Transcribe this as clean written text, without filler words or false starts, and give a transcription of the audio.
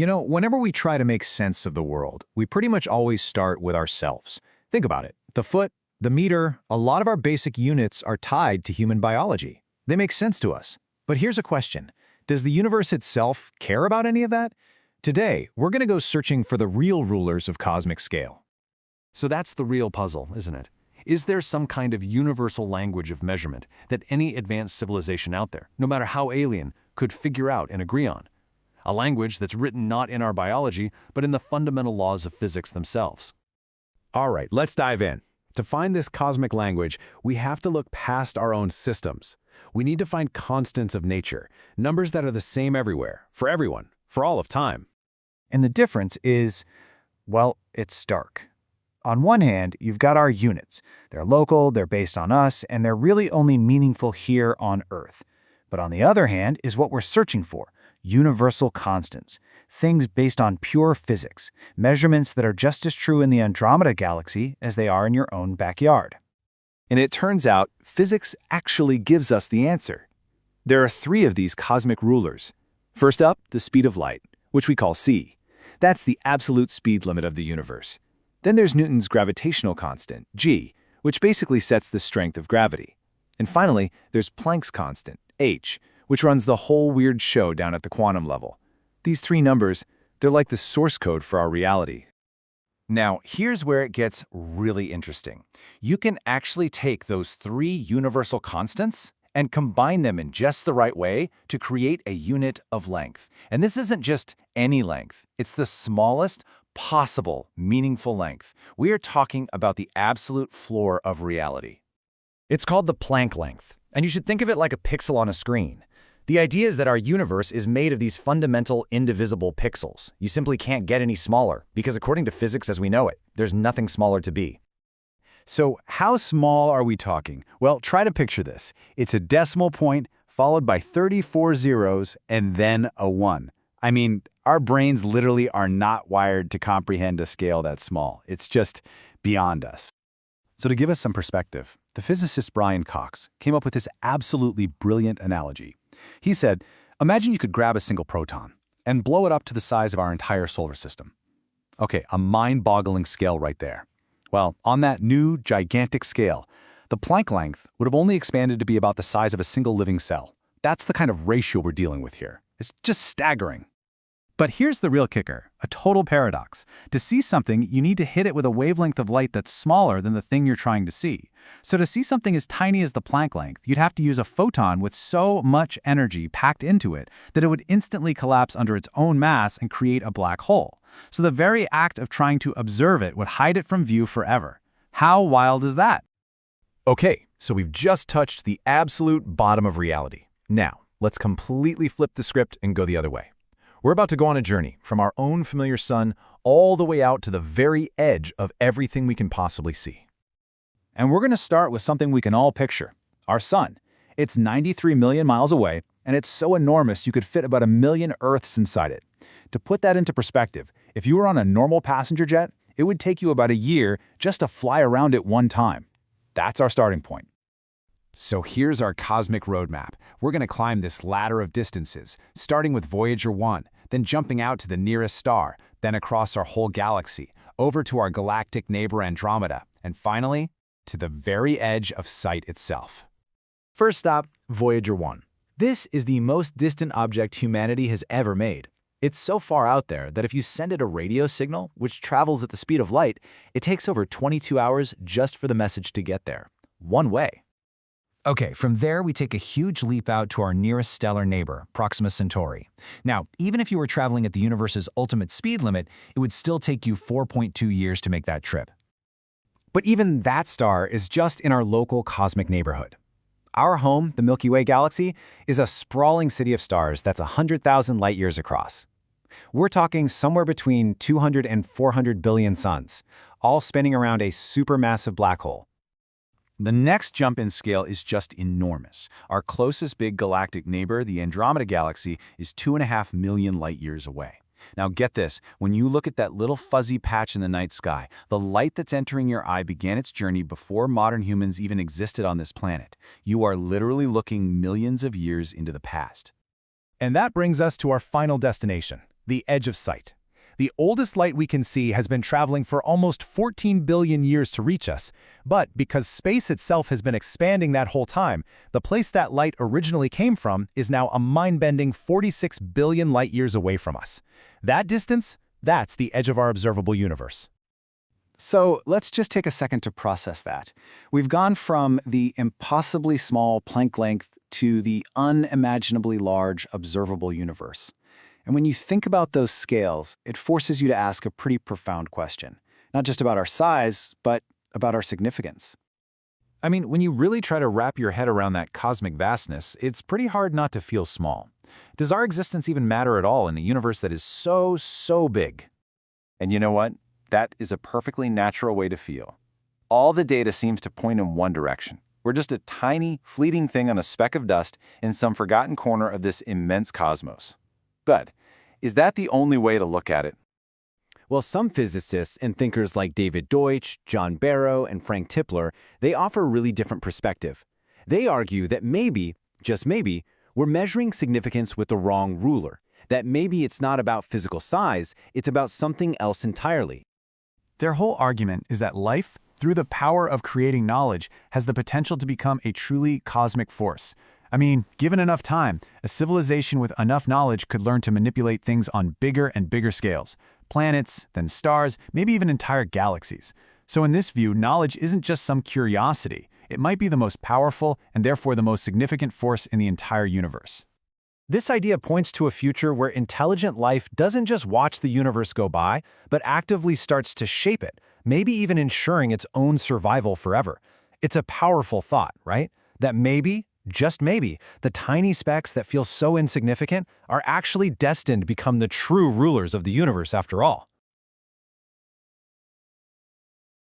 Whenever we try to make sense of the world, we pretty much always start with ourselves. Think about it. The foot, the meter, a lot of our basic units are tied to human biology. They make sense to us. But here's a question. Does the universe itself care about any of that? Today, we're going to go searching for the real rulers of cosmic scale. So that's the real puzzle, isn't it? Is there some kind of universal language of measurement that any advanced civilization out there, no matter how alien, could figure out and agree on? A language that's written not in our biology, but in the fundamental laws of physics themselves. All right, let's dive in. To find this cosmic language, we have to look past our own systems. We need to find constants of nature, numbers that are the same everywhere, for everyone, for all of time. And the difference is, well, it's stark. On one hand, you've got our units. They're local, they're based on us, and they're really only meaningful here on Earth. But on the other hand is what we're searching for, universal constants, things based on pure physics, measurements that are just as true in the Andromeda galaxy as they are in your own backyard. And it turns out, physics actually gives us the answer. There are 3 of these cosmic rulers. First up, the speed of light, which we call c. That's the absolute speed limit of the universe. Then there's Newton's gravitational constant, g, which basically sets the strength of gravity. And finally, there's Planck's constant, h, which runs the whole weird show down at the quantum level. These 3 numbers, they're like the source code for our reality. Now, here's where it gets really interesting. You can actually take those 3 universal constants and combine them in just the right way to create a unit of length. And this isn't just any length. It's the smallest possible meaningful length. We are talking about the absolute floor of reality. It's called the Planck length, and you should think of it like a pixel on a screen. The idea is that our universe is made of these fundamental, indivisible pixels. You simply can't get any smaller, because according to physics as we know it, there's nothing smaller to be. So how small are we talking? Well, try to picture this. It's a decimal point followed by 34 zeros and then a 1. I mean, our brains literally are not wired to comprehend a scale that small. It's just beyond us. So to give us some perspective, the physicist Brian Cox came up with this absolutely brilliant analogy. He said, imagine you could grab a single proton and blow it up to the size of our entire solar system. Okay, a mind-boggling scale right there. Well, on that new, gigantic scale, the Planck length would have only expanded to be about the size of a single living cell. That's the kind of ratio we're dealing with here. It's just staggering. But here's the real kicker, a total paradox. To see something, you need to hit it with a wavelength of light that's smaller than the thing you're trying to see. So to see something as tiny as the Planck length, you'd have to use a photon with so much energy packed into it that it would instantly collapse under its own mass and create a black hole. So the very act of trying to observe it would hide it from view forever. How wild is that? Okay, so we've just touched the absolute bottom of reality. Now, let's completely flip the script and go the other way. We're about to go on a journey from our own familiar sun all the way out to the very edge of everything we can possibly see. And we're going to start with something we can all picture, our sun. It's 93 million miles away, and it's so enormous you could fit about 1 million Earths inside it. To put that into perspective, if you were on a normal passenger jet, it would take you about a year just to fly around it one time. That's our starting point. So here's our cosmic roadmap. We're going to climb this ladder of distances, starting with Voyager 1, then jumping out to the nearest star, then across our whole galaxy, over to our galactic neighbor Andromeda, and finally, to the very edge of sight itself. First stop, Voyager 1. This is the most distant object humanity has ever made. It's so far out there that if you send it a radio signal, which travels at the speed of light, it takes over 22 hours just for the message to get there. One way. Okay, from there we take a huge leap out to our nearest stellar neighbor, Proxima Centauri. Now, even if you were traveling at the universe's ultimate speed limit, it would still take you 4.2 years to make that trip. But even that star is just in our local cosmic neighborhood. Our home, the Milky Way galaxy, is a sprawling city of stars that's 100,000 light-years across. We're talking somewhere between 200 and 400 billion suns, all spinning around a supermassive black hole. The next jump in scale is just enormous. Our closest big galactic neighbor, the Andromeda galaxy, is 2.5 million light-years away. Now get this, when you look at that little fuzzy patch in the night sky, the light that's entering your eye began its journey before modern humans even existed on this planet. You are literally looking millions of years into the past. And that brings us to our final destination, the edge of sight. The oldest light we can see has been traveling for almost 14 billion years to reach us, but because space itself has been expanding that whole time, the place that light originally came from is now a mind-bending 46 billion light-years away from us. That distance, that's the edge of our observable universe. So let's just take a second to process that. We've gone from the impossibly small Planck length to the unimaginably large observable universe. And when you think about those scales, it forces you to ask a pretty profound question, not just about our size, but about our significance. I mean, when you really try to wrap your head around that cosmic vastness, it's pretty hard not to feel small. Does our existence even matter at all in a universe that is so big? And you know what? That is a perfectly natural way to feel. All the data seems to point in one direction. We're just a tiny, fleeting thing on a speck of dust in some forgotten corner of this immense cosmos. But is that the only way to look at it? Well, some physicists and thinkers like David Deutsch, John Barrow, and Frank Tipler, they offer a really different perspective. They argue that maybe, just maybe, we're measuring significance with the wrong ruler, that maybe it's not about physical size, it's about something else entirely. Their whole argument is that life, through the power of creating knowledge, has the potential to become a truly cosmic force. I mean, given enough time, a civilization with enough knowledge could learn to manipulate things on bigger and bigger scales. Planets, then stars, maybe even entire galaxies. So in this view, knowledge isn't just some curiosity. It might be the most powerful and therefore the most significant force in the entire universe. This idea points to a future where intelligent life doesn't just watch the universe go by, but actively starts to shape it, maybe even ensuring its own survival forever. It's a powerful thought, right? That maybe, just maybe, the tiny specks that feel so insignificant are actually destined to become the true rulers of the universe after all.